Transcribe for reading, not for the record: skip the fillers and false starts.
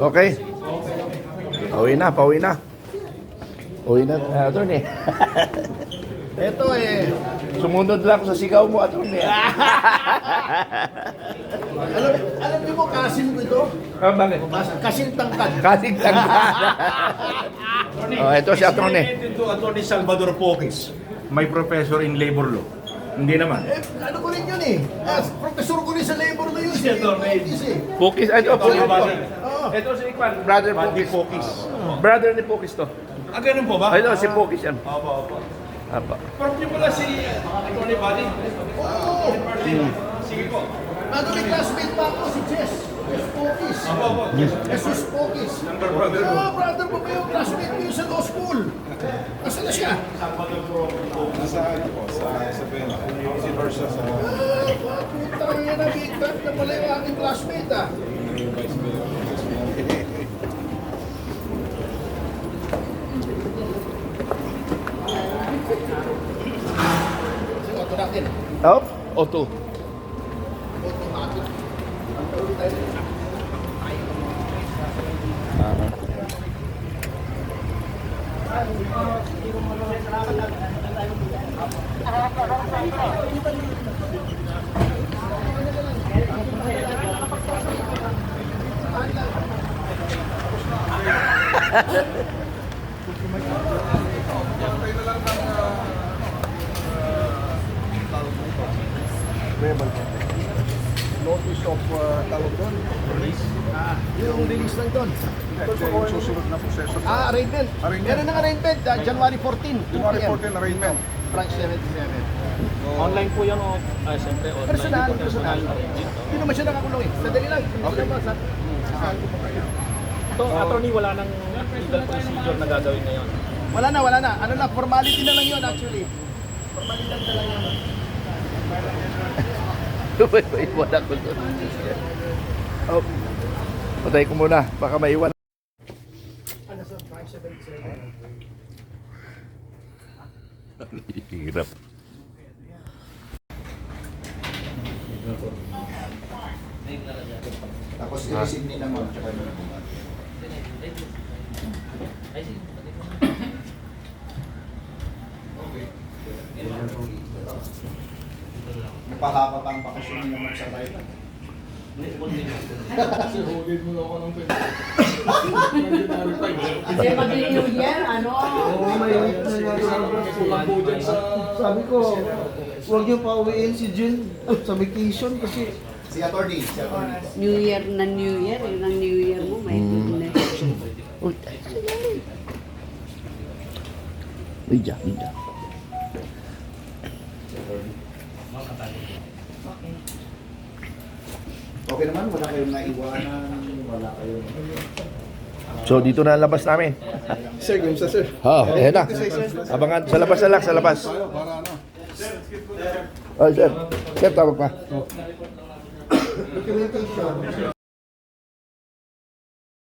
Okay. Pauwi na, pauwi na. Uwi na, attorney. Ito Sumunod lang sa sigaw mo, attorney. alam niyo mo, kasin ko ito? Bakit? Kasin tangkad. Kasing tanggal. Ito si attorney. Ito, Attorney Salvador Poques, may professor in labor law. Hindi naman. Ano ko rin yun professor ko rin sa labor na yun. Pukis, ito, Pukis to. Oo. Ito si Ikwan, brother Pandi Pukis. Poques. Brother ni Pukis to. Ganun po ba? Ito, si Pukis yan. Opo. Apa. Pero niyo pala si Attorney Buddy. Oo. Sige po. Bago may classmate pa ako, si Jess. Jess Pokis. Jesus Pokis. Brother mo. Brother mo kayo, classmate ko yun sa law school. Nasaan na siya? Nasa ano po, sa Isabela. Si Versa sa Putang yan na, big time na pala yung aking classmate Vice Mayor. Ito natin. Oh, Otto. Automatic. Notice of tawag doon, release. Yung release lang doon. Yung susunod na proseso. Arraignment. Arraignment. Meron ng arraignment, January 14. January 2 p.m. 14 arraignment. Branch 77. Online po yan o siyempre online. Personal. Personal. Hindi naman siya nakakulong eh. Sandali lang. Okay. Saan ko pa kayo? Ito, attorney, wala nang legal procedure na gagawin ngayon. Wala na. Ano na, formality na lang yun actually. Formality na lang yun. Wala ko doon. Oh. Patay ko muna, baka maiwan. Ano sa branch 77? Hirap. Tapos i-receive nila ma'am, tsaka nila po. Napahaba pa ang bakasyon nila ma'am sa Thailand. Kasi mag-New Year, ano? Sabi ko, huwag niyo pa uwiin si Jun sa vacation kasi Si attorney po. New Year na New Year, yun ang New Year mo, may goodness. Uy. Bija. Okay naman, wala kayong naiwanan, wala kayong... So dito na ang labas namin. Sir, kumusta sir? Ayan na. Abangan sa labas na lang, sa labas. Para ano? Oh, sir. Sir, tawag pa. documentation.